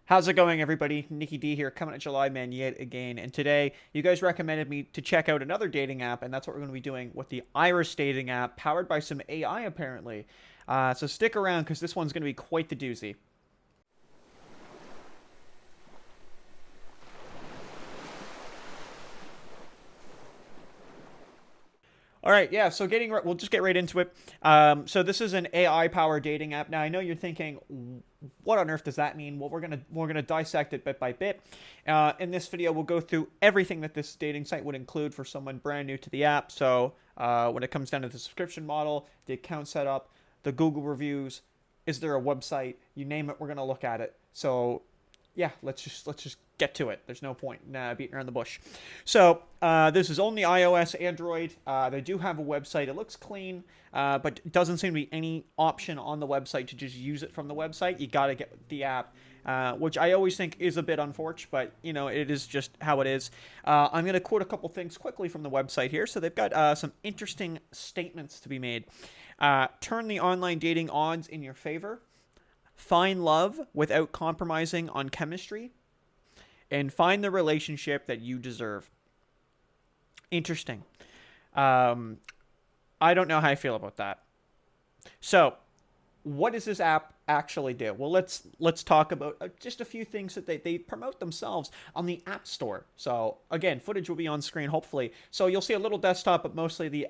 How's it going, everybody? Nikki D here, coming at July Man yet again. And today, you guys recommended me to check out another dating app, and that's what we're going to be doing with the Iris dating app, powered by some AI, apparently. So stick around, because this one's going to be quite the doozy. All right, yeah. So we'll just get right into it. So this is an AI-powered dating app. Now I know you're thinking, what on earth does that mean? Well, we're gonna dissect it bit by bit. In this video, we'll go through everything that this dating site would include for someone brand new to the app. So when it comes down to the subscription model, the account setup, the Google reviews, is there a website? You name it, we're gonna look at it. So yeah, let's just get to it. There's no point in beating around the bush. So this is only iOS, Android. They do have a website. It looks clean, but it doesn't seem to be any option on the website to just use it from the website. You got to get the app, which I always think is a bit unfortunate, but you know it is just how it is. I'm going to quote a couple things quickly from the website here. So they've got some interesting statements to be made. Turn the online dating odds in your favor. Find love without compromising on chemistry, and find the relationship that you deserve. Interesting. I don't know how I feel about that. So, what does this app actually do? Well, let's talk about just a few things that they promote themselves on the App Store. So again, footage will be on screen hopefully. So you'll see a little desktop, but mostly the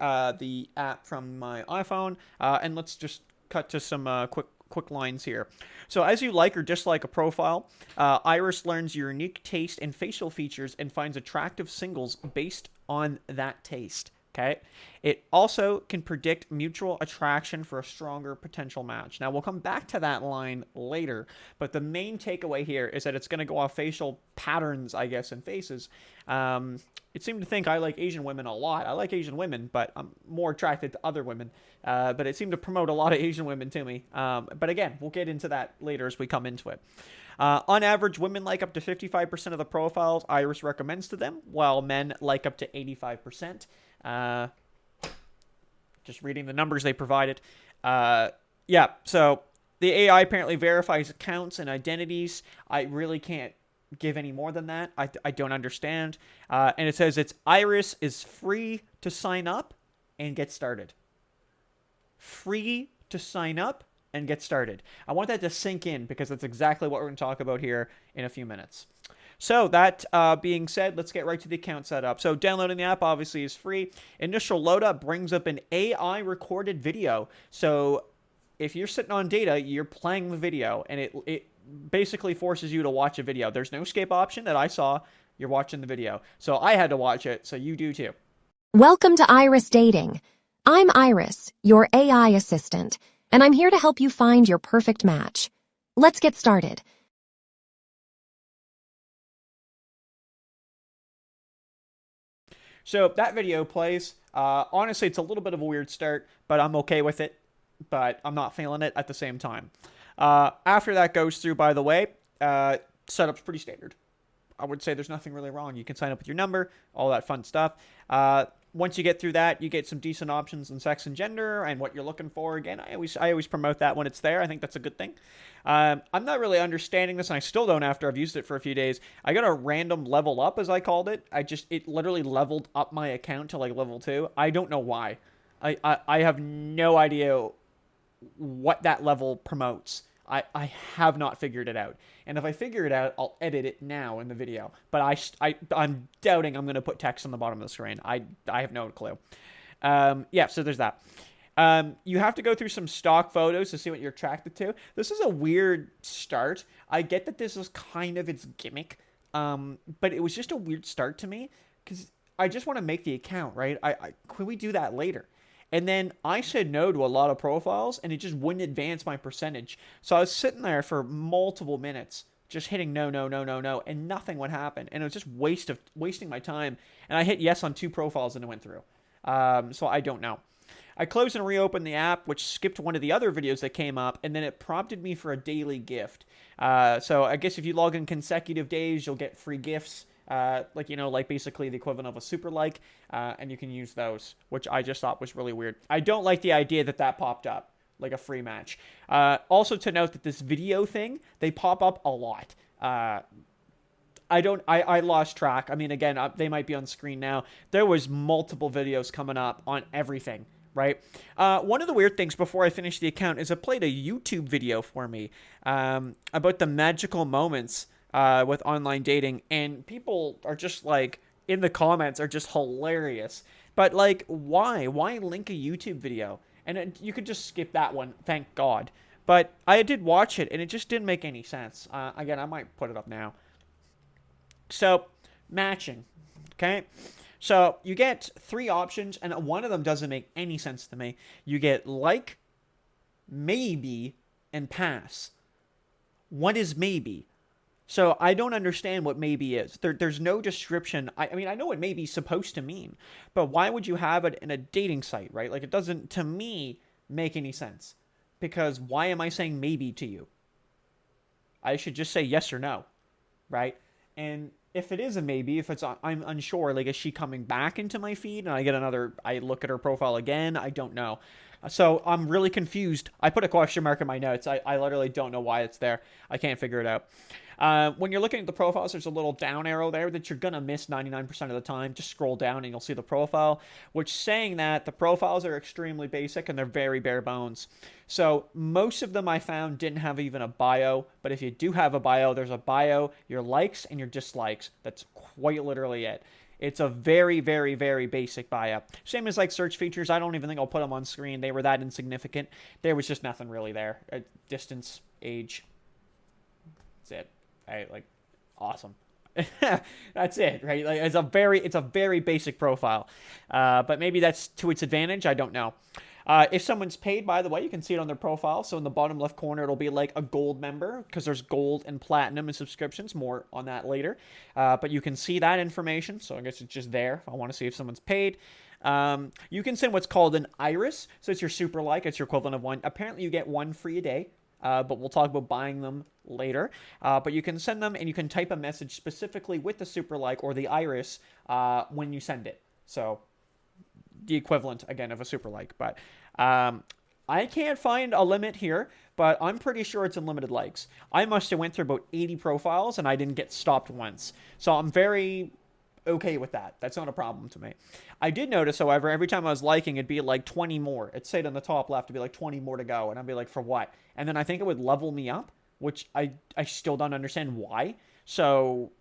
app from my iPhone. And let's just cut to some quick lines here. So as you like or dislike a profile, Iris learns your unique taste and facial features and finds attractive singles based on that taste. Okay. It also can predict mutual attraction for a stronger potential match. Now, we'll come back to that line later, but the main takeaway here is that it's going to go off facial patterns, I guess, and faces. It seemed to think I like Asian women a lot. I like Asian women, but I'm more attracted to other women. But it seemed to promote a lot of Asian women to me. But again, we'll get into that later as we come into it. On average, women like up to 55% of the profiles Iris recommends to them, while men like up to 85%. Just reading the numbers they provided. Yeah, so the AI apparently verifies accounts and identities. I really can't give any more than that. I don't understand. And it says Iris is free to sign up and get started. Free to sign up and get started. I want that to sink in because that's exactly what we're going to talk about here in a few minutes. So that being said, let's get right to the account setup. So downloading the app obviously is free. Initial load up brings up an AI recorded video. So if you're sitting on data, you're playing the video, and it basically forces you to watch a video. There's no escape option that I saw. You're watching the video. So I had to watch it, so you do too. Welcome to Iris Dating. I'm Iris, your AI assistant, and I'm here to help you find your perfect match. Let's get started. So that video plays. Honestly, it's a little bit of a weird start, but I'm okay with it. But I'm not feeling it at the same time. After that goes through, by the way, setup's pretty standard. I would say there's nothing really wrong. You can sign up with your number, all that fun stuff. Once you get through that, you get some decent options in sex and gender and what you're looking for. Again, I always promote that when it's there. I think that's a good thing. I'm not really understanding this, and I still don't after I've used it for a few days. I got a random level up, as I called it. It literally leveled up my account to like level 2. I don't know why. I have no idea what that level promotes. I have not figured it out. And if I figure it out, I'll edit it now in the video. But I'm doubting I'm going to put text on the bottom of the screen. I have no clue. Yeah, so there's that. You have to go through some stock photos to see what you're attracted to. This is a weird start. I get that this is kind of its gimmick. But it was just a weird start to me. Because I just want to make the account, right? Can we do that later? And then I said no to a lot of profiles, and it just wouldn't advance my percentage. So I was sitting there for multiple minutes, just hitting no, no, no, no, no, and nothing would happen. And it was just wasting my time. And I hit yes on 2 profiles, and it went through. So I don't know. I closed and reopened the app, which skipped one of the other videos that came up, and then it prompted me for a daily gift. So I guess if you log in consecutive days, you'll get free gifts. Like basically the equivalent of a super like, and you can use those, which I just thought was really weird. I don't like the idea that popped up, like a free match. Also to note that this video thing, they pop up a lot. I lost track. I mean, again, they might be on screen now. There was multiple videos coming up on everything, right? One of the weird things before I finished the account is it played a YouTube video for me about the magical moments with online dating, and people are just like, in the comments are just hilarious. But like, why? Why link a YouTube video? And you could just skip that one, thank God. But I did watch it, and it just didn't make any sense. Again, I might put it up now. So, matching, okay? So, you get 3 options, and one of them doesn't make any sense to me. You get like, maybe, and pass. What is maybe? So, I don't understand what maybe is. There's no description. I mean, I know what maybe is supposed to mean, but why would you have it in a dating site, right? Like, it doesn't, to me, make any sense. Because why am I saying maybe to you? I should just say yes or no, right? And if it is a maybe, if it's I'm unsure, like, is she coming back into my feed and I look at her profile again? I don't know. So I'm really confused. I put a question mark in my notes. I literally don't know why it's there. I can't figure it out. When you're looking at the profiles, there's a little down arrow there that you're going to miss 99% of the time. Just scroll down and you'll see the profile, which saying that the profiles are extremely basic and they're very bare bones. So most of them I found didn't have even a bio, but if you do have a bio, there's a bio, your likes, and your dislikes. That's quite literally it. It's a very, very, very basic bio. Same as like search features. I don't even think I'll put them on screen. They were that insignificant. There was just nothing really there. Distance, age. That's it. Awesome. That's it, right? Like, it's a very basic profile. But maybe that's to its advantage. I don't know. If someone's paid, by the way, you can see it on their profile. So in the bottom left corner, it'll be like a gold member because there's gold and platinum and subscriptions. More on that later. But you can see that information. So I guess it's just there. If I want to see if someone's paid. You can send what's called an iris. So it's your super like. It's your equivalent of one. Apparently you get 1 free a day. But we'll talk about buying them later. But you can send them and you can type a message specifically with the super like or the iris when you send it. So the equivalent, again, of a super like. But I can't find a limit here, but I'm pretty sure it's unlimited likes. I must have went through about 80 profiles and I didn't get stopped once. So I'm very okay with that. That's not a problem to me. I did notice, however, every time I was liking, it'd be like 20 more. It'd say it on the top left, it'd be like 20 more to go. And I'd be like, for what? And then I think it would level me up, which I still don't understand why. So,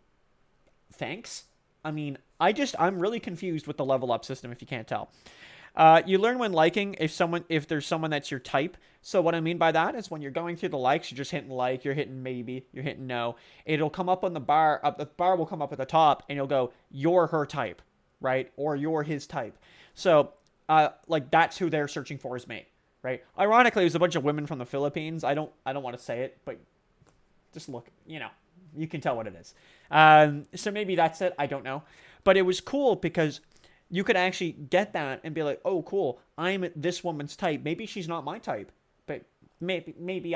thanks. I mean, I'm really confused with the level up system, if you can't tell. You learn when liking if there's someone that's your type. So what I mean by that is when you're going through the likes, you're just hitting like, you're hitting maybe, you're hitting no. It'll come up on the bar. The bar will come up at the top, and you'll go, you're her type, right? Or you're his type. So, like, that's who they're searching for is me, right? Ironically, it was a bunch of women from the Philippines. I don't want to say it, but just look, you can tell what it is. So maybe that's it. I don't know. But it was cool because you could actually get that and be like, oh, cool, I'm this woman's type. Maybe she's not my type, but maybe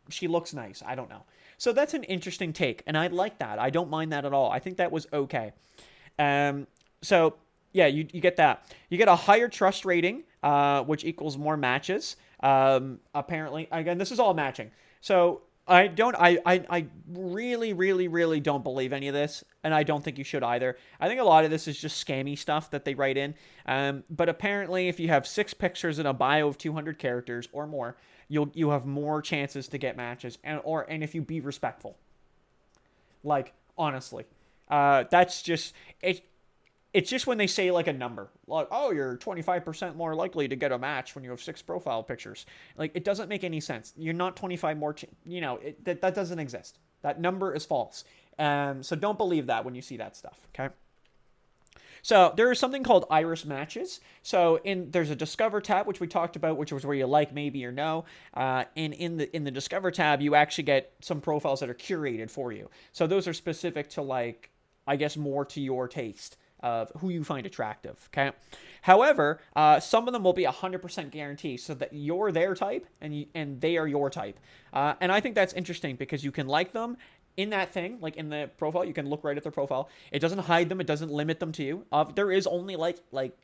she looks nice. I don't know. So that's an interesting take, and I like that. I don't mind that at all. I think that was okay. So yeah, you get that. You get a higher trust rating, which equals more matches. Apparently, again, this is all matching. So I really, really, really don't believe any of this, and I don't think you should either. I think a lot of this is just scammy stuff that they write in. But apparently, if you have 6 pictures in a bio of 200 characters or more, you have more chances to get matches, and if you be respectful. Like, honestly, that's just it. It's just when they say like a number, like, oh, you're 25% more likely to get a match when you have 6 profile pictures. Like, it doesn't make any sense. You're not 25 more, that doesn't exist. That number is false. So don't believe that when you see that stuff, okay? So there is something called iris matches. So there's a discover tab, which we talked about, which was where you like maybe or no. And in the discover tab, you actually get some profiles that are curated for you. So those are specific to, like, I guess more to your taste of who you find attractive, okay? However, some of them will be 100% guarantee, so that you're their type and they are your type. And I think that's interesting because you can like them in that thing, like in the profile. You can look right at their profile. It doesn't hide them. It doesn't limit them to you. There is only like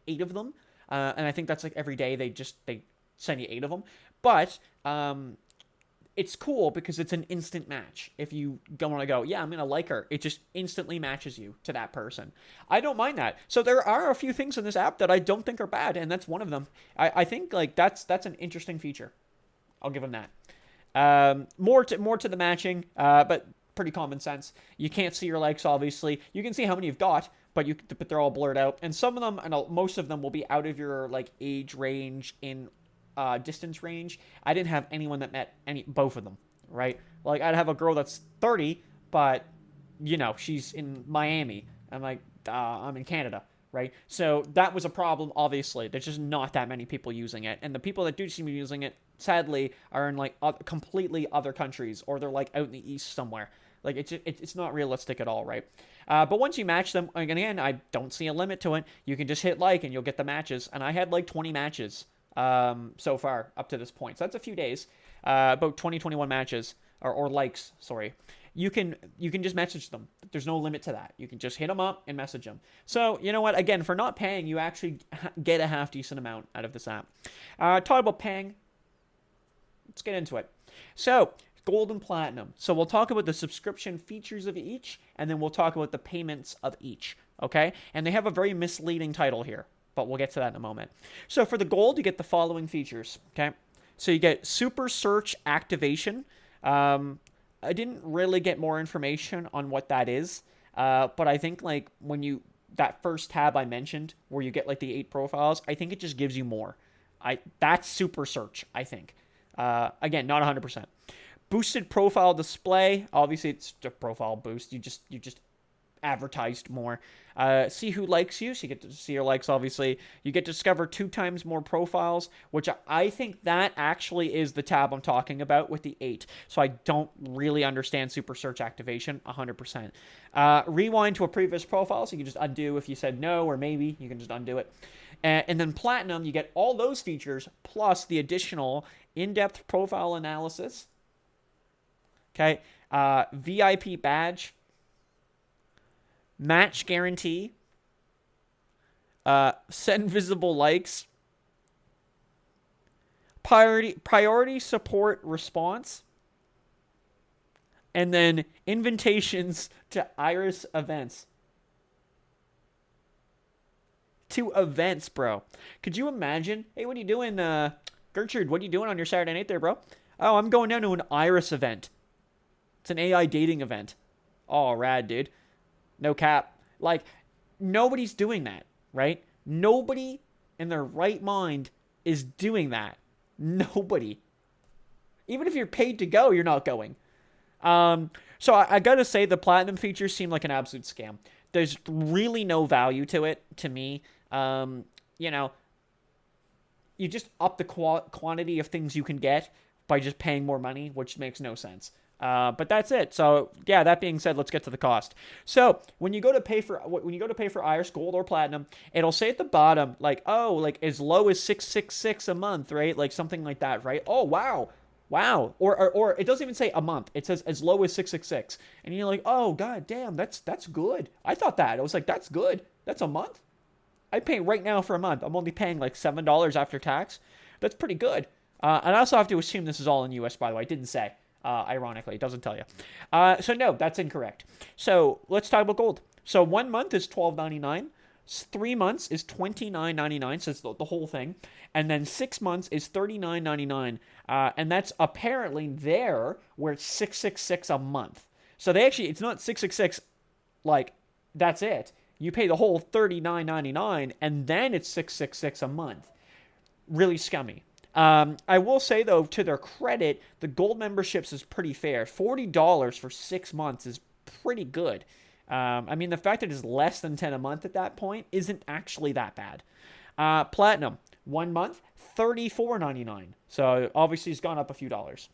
8 of them, and I think that's like every day they send you 8 of them. But it's cool because it's an instant match. If you want to go, yeah, I'm gonna like her, it just instantly matches you to that person. I don't mind that. So there are a few things in this app that I don't think are bad, and that's one of them. I think like that's an interesting feature. I'll give them that. More to the matching, but pretty common sense. You can't see your likes, obviously. You can see how many you've got, but they're all blurred out. And some of them, and most of them, will be out of your like age range in distance range. I didn't have anyone that met both of them, right? Like I'd have a girl that's 30, but she's in Miami. I'm like, I'm in Canada, right? So that was a problem. Obviously, there's just not that many people using it, and the people that do seem to be using it, sadly, are in like completely other countries, or they're like out in the east somewhere. Like it's not realistic at all, right? But once you match them, again, I don't see a limit to it. You can just hit like and you'll get the matches. And I had like 20 matches so far up to this point. So that's a few days. About 21 matches or likes. Sorry. You can just message them. There's no limit to that. You can just hit them up and message them. So you know what? Again, for not paying, you actually get a half decent amount out of this app. Talk about paying. Let's get into it. So Gold and Platinum. So we'll talk about the subscription features of each, and then we'll talk about the payments of each, okay? And they have a very misleading title here, but we'll get to that in a moment. So for the Gold, you get the following features, okay? So you get Super Search Activation. I didn't really get more information on what that is, but I think like that first tab I mentioned, where you get like the 8 profiles, I think it just gives you more. That's Super Search, I think. Again, not 100%. Boosted profile display. Obviously, it's a profile boost. You just advertised more. See who likes you. So you get to see your likes, obviously. You get to discover 2 times more profiles, which I think that actually is the tab I'm talking about with the 8. So I don't really understand Super Search Activation 100%. Rewind to a previous profile. So you can just undo if you said no or maybe. You can just undo it. And then Platinum, you get all those features plus the additional in-depth profile analysis. Okay, VIP badge, match guarantee, send visible likes, priority support response, and then invitations to Iris events. To events, bro. Could you imagine? Hey, what are you doing, Gertrude? What are you doing on your Saturday night there, bro? Oh, I'm going down to an Iris event. It's an AI dating event. Oh, rad, dude. No cap. Like, nobody's doing that, right? Nobody in their right mind is doing that. Nobody. Even if you're paid to go, you're not going. So I gotta say, the Platinum features seem like an absolute scam. There's really no value to it, to me. You just up the quantity of things you can get by just paying more money, which makes no sense. But that's it. So yeah, that being said, let's get to the cost. So when you go to pay for Iris Gold or Platinum, it'll say at the bottom like, oh, like as low as $666 a month, right? Like something like that, right? Oh wow. Or it doesn't even say a month. It says as low as $666, and you're like, oh god damn, that's good. I thought that. I was like, that's good. That's a month. I pay right now for a month. I'm only paying like $7 after tax. That's pretty good. And I also have to assume this is all in US, by the way. I didn't say. Ironically, it doesn't tell you. So no, that's incorrect. So let's talk about Gold. So 1 month is $12.99. 3 months is $29.99, so it's the whole thing. And then 6 months is $39.99. And that's apparently there where it's $666 a month. So they actually, it's not $666 like that's it. You pay the whole $39.99 and then it's $666 a month. Really scummy. I will say, though, to their credit, the Gold memberships is pretty fair. $40 for 6 months is pretty good. I mean, the fact that it's less than $10 a month at that point isn't actually that bad. Platinum, 1 month, $34.99. So obviously it's gone up a few dollars.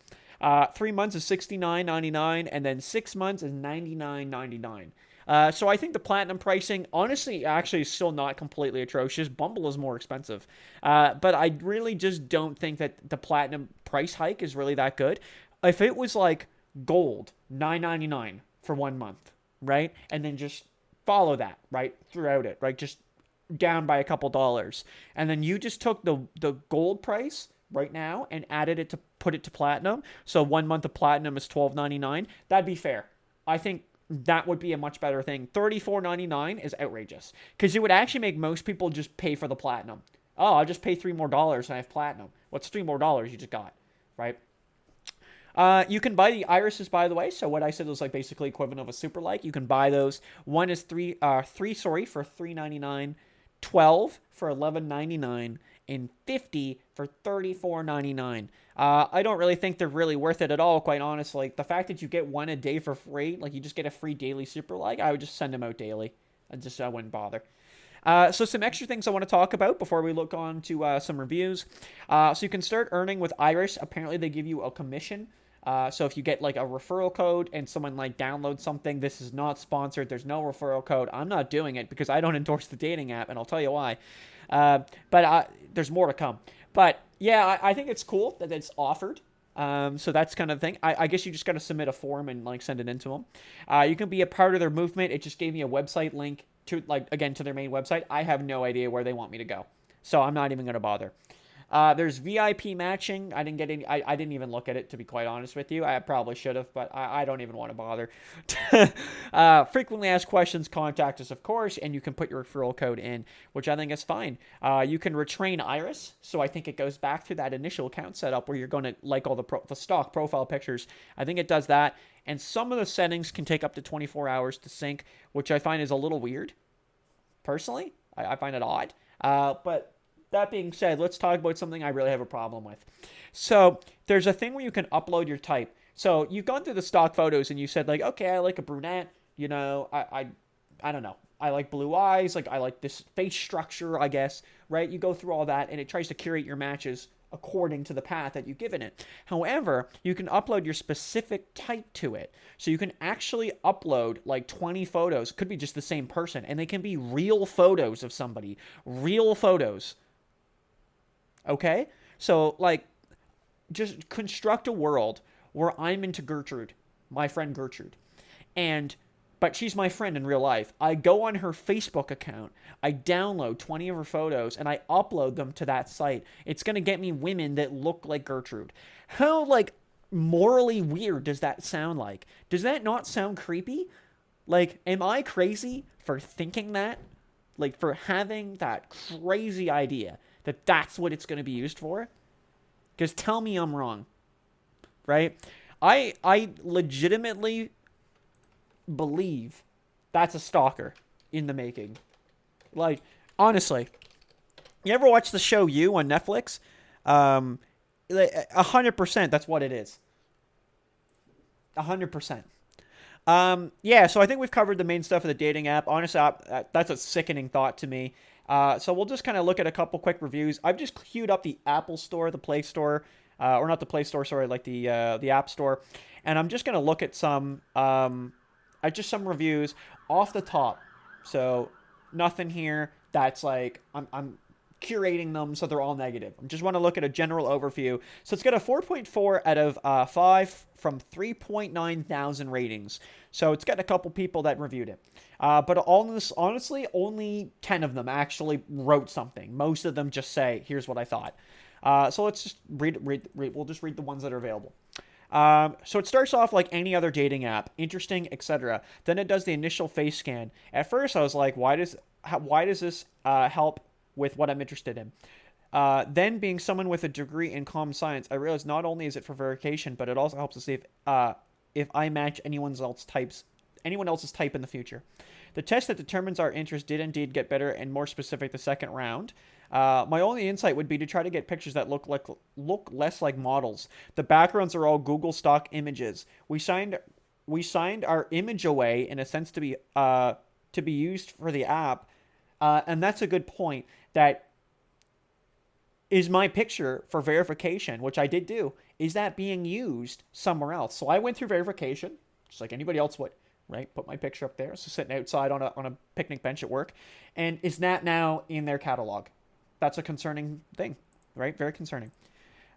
3 months is $69.99, and then 6 months is $99.99. So I think the Platinum pricing, honestly, actually is still not completely atrocious. Bumble is more expensive. But I really just don't think that the Platinum price hike is really that good. If it was like Gold, $9.99 for 1 month, right? And then just follow that, right? Throughout it, right? Just down by a couple dollars. And then you just took the Gold price right now and added it to put it to platinum. So 1 month of platinum is $12.99. That'd be fair. I think that would be a much better thing. $34.99 is outrageous because it would actually make most people just pay for the platinum. Oh, I'll just pay $3 more and I have platinum. What's $3 more you just got, right? You can buy the irises, by the way. So what I said was like basically equivalent of a super like. You can buy those. One is three for $3.99, 12 for $11.99, and 50 for $34.99. I don't really think they're really worth it at all, quite honestly. Like, the fact that you get one a day for free, like you just get a free daily super like, I would just send them out daily. I wouldn't bother. So some extra things I want to talk about before we look on to some reviews. So you can start earning with Iris. Apparently they give you a commission. So if you get like a referral code and someone like downloads something, this is not sponsored. There's no referral code. I'm not doing it because I don't endorse the dating app, and I'll tell you why. But there's more to come. But yeah, I think it's cool that it's offered. So that's kind of the thing. I guess you just got to submit a form and like send it in to them. You can be a part of their movement. It just gave me a website link to to their main website. I have no idea where they want me to go, so I'm not even going to bother. There's VIP matching. I didn't get any. I didn't even look at it, to be quite honest with you. I probably should have, but I don't even want to bother. Frequently asked questions, contact us, of course, and you can put your referral code in, which I think is fine. You can retrain Iris, so I think it goes back to that initial account setup where you're going to like all the stock profile pictures. I think it does that, and some of the settings can take up to 24 hours to sync, which I find is a little weird. Personally, I find it odd, but that being said, let's talk about something I really have a problem with. So there's a thing where you can upload your type. So you've gone through the stock photos and you said like, okay, I like a brunette. You know, I don't know. I like blue eyes. Like I like this face structure, I guess. Right? You go through all that and it tries to curate your matches according to the path that you've given it. However, you can upload your specific type to it. So you can actually upload like 20 photos. It could be just the same person. And they can be real photos of somebody. Real photos. Okay? So, like, just construct a world where I'm into Gertrude, my friend Gertrude. But she's my friend in real life. I go on her Facebook account, I download 20 of her photos, and I upload them to that site. It's going to get me women that look like Gertrude. How, like, morally weird does that sound like? Does that not sound creepy? Like, am I crazy for thinking that? Like, for having that crazy idea that that's what it's going to be used for? Because tell me I'm wrong, right? I legitimately believe that's a stalker in the making. Like, honestly, you ever watch the show You on Netflix? 100% that's what it is. 100%. Yeah, so I think we've covered the main stuff of the dating app. Honestly, that's a sickening thought to me. So we'll just kind of look at a couple quick reviews. I've just queued up the Apple Store, the Play Store, or not the Play Store, sorry, like the App Store, and I'm just gonna look at some reviews off the top. So nothing here that's like I'm curating them so they're all negative. I just want to look at a general overview. So it's got a 4.4 out of 5 from 3.9 thousand ratings. So it's got a couple people that reviewed it. But all this, honestly, only 10 of them actually wrote something. Most of them just say, here's what I thought. So let's just read. We'll just read the ones that are available. So it starts off like any other dating app, interesting, etc. Then it does the initial face scan. At first, I was like, why does this help with what I'm interested in? Then, being someone with a degree in comm science, I realized not only is it for verification, but it also helps to see if I match anyone else's type in the future. The test that determines our interest did indeed get better and more specific the second round. My only insight would be to try to get pictures that look less like models. The backgrounds are all Google stock images. We signed our image away in a sense to be used for the app, and that's a good point. That is my picture for verification, which I did do. Is that being used somewhere else? So I went through verification, just like anybody else would. Right, put my picture up there. So sitting outside on a picnic bench at work, and is that now in their catalog? That's a concerning thing, right? Very concerning.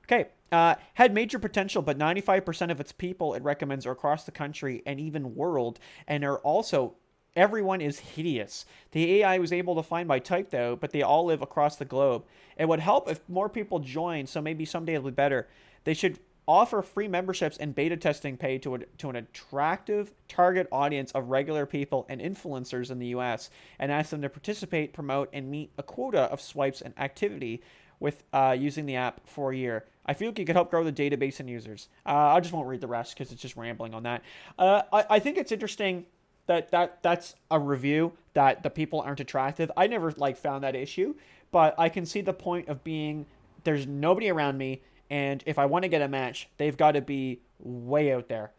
Okay, had major potential, but 95% of its people it recommends are across the country and even world, and are also everyone is hideous. The AI was able to find my type though, but they all live across the globe. It would help if more people joined, so maybe someday it'll be better. They should offer free memberships and beta testing pay to an attractive target audience of regular people and influencers in the US, and ask them to participate, promote, and meet a quota of swipes and activity with using the app for a year. I feel like you could help grow the database and users. I just won't read the rest because it's just rambling on that. I think it's interesting that's a review that the people aren't attractive. I never found that issue, but I can see the point of being there's nobody around me, and if I want to get a match, they've got to be way out there.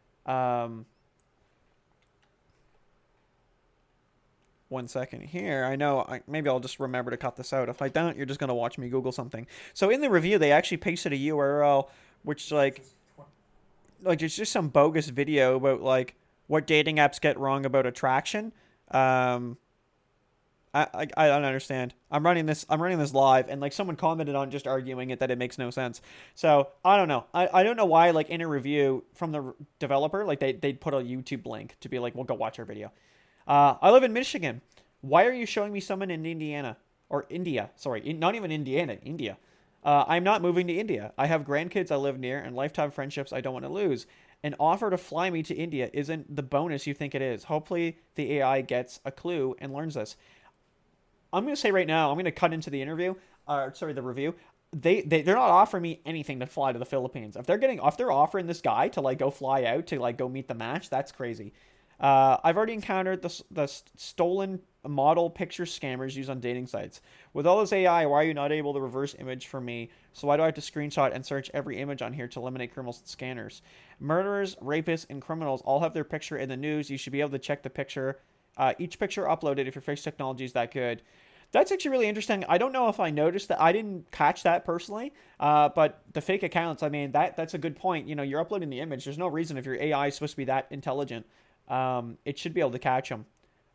1 second here. I know, maybe I'll just remember to cut this out. If I don't, you're just going to watch me Google something. So in the review, they actually pasted a URL, which it's just some bogus video about what dating apps get wrong about attraction. I don't understand. I'm running this live, and someone commented on just arguing it that it makes no sense. So I don't know. I don't know why in a review from the developer they'd put a YouTube link to be well, go watch our video. I live in Michigan. Why are you showing me someone in Indiana or India? Sorry, not even Indiana, India. I'm not moving to India. I have grandkids I live near and lifetime friendships I don't want to lose. An offer to fly me to India isn't the bonus you think it is. Hopefully the AI gets a clue and learns this. I'm going to say right now, I'm going to cut into the interview, the review. They're not offering me anything to fly to the Philippines. If they're offering this guy to go fly out to go meet the match, that's crazy. I've already encountered the stolen model picture scammers used on dating sites. With all this AI, why are you not able to reverse image for me? So why do I have to screenshot and search every image on here to eliminate criminals and scanners? Murderers, rapists, and criminals all have their picture in the news. You should be able to check the picture, each picture uploaded if your face technology is that good. That's actually really interesting. I don't know if I noticed that. I didn't catch that personally, but the fake accounts, I mean, that's a good point. You're uploading the image. There's no reason if your AI is supposed to be that intelligent. It should be able to catch them.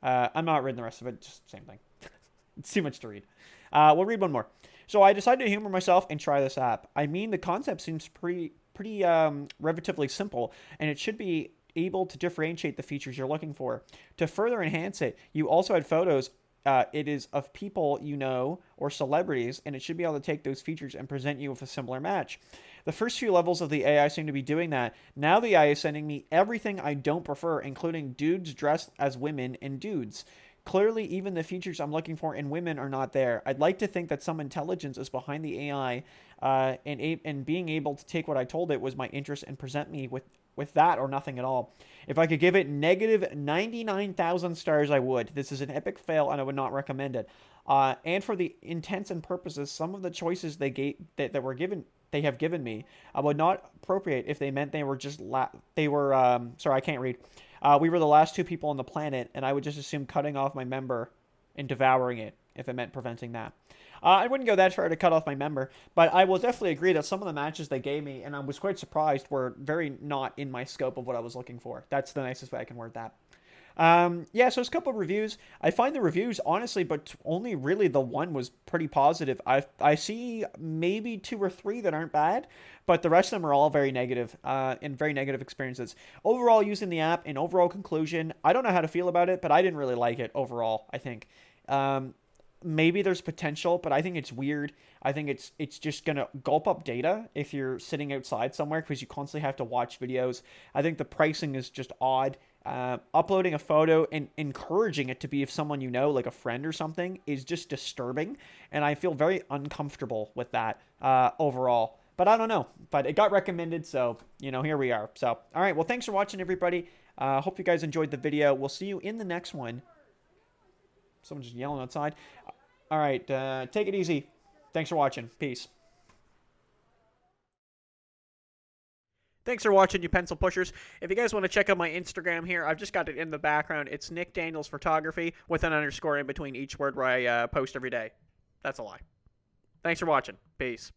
I'm not reading the rest of it. Just same thing. It's too much to read. We'll read one more. So I decided to humor myself and try this app. I mean, the concept seems pretty relatively simple, and it should be able to differentiate the features you're looking for. To further enhance it, you also had photos. It is of people you know or celebrities, and it should be able to take those features and present you with a similar match. The first few levels of the AI seem to be doing that. Now the AI is sending me everything I don't prefer, including dudes dressed as women and dudes. Clearly, even the features I'm looking for in women are not there. I'd like to think that some intelligence is behind the AI, and being able to take what I told it was my interest and present me with that or nothing at all. If I could give it negative 99,000 stars, I would. This is an epic fail, and I would not recommend it. And for the intents and purposes, some of the choices they have given me, I would not appropriate if they meant they were sorry, I can't read. We were the last two people on the planet, and I would just assume cutting off my member and devouring it if it meant preventing that. I wouldn't go that far to cut off my member, but I will definitely agree that some of the matches they gave me, and I was quite surprised, were very not in my scope of what I was looking for. That's the nicest way I can word that. Yeah, so it's a couple of reviews. I find the reviews, honestly, but only really the one was pretty positive. I see maybe 2 or 3 that aren't bad, but the rest of them are all very negative, and very negative experiences. Overall, using the app, in overall conclusion, I don't know how to feel about it, but I didn't really like it overall, I think. Maybe there's potential, but I think it's weird. I think it's just going to gulp up data if you're sitting outside somewhere because you constantly have to watch videos. I think the pricing is just odd. Uploading a photo and encouraging it to be of someone you know, like a friend or something, is just disturbing. And I feel very uncomfortable with that overall. But I don't know. But it got recommended, so, here we are. So, all right. Well, thanks for watching, everybody. Hope you guys enjoyed the video. We'll see you in the next one. Someone's just yelling outside. All right, take it easy. Thanks for watching. Peace. Thanks for watching, you pencil pushers. If you guys want to check out my Instagram here, I've just got it in the background. It's Nick Daniels Photography with an underscore in between each word where I post every day. That's a lie. Thanks for watching. Peace.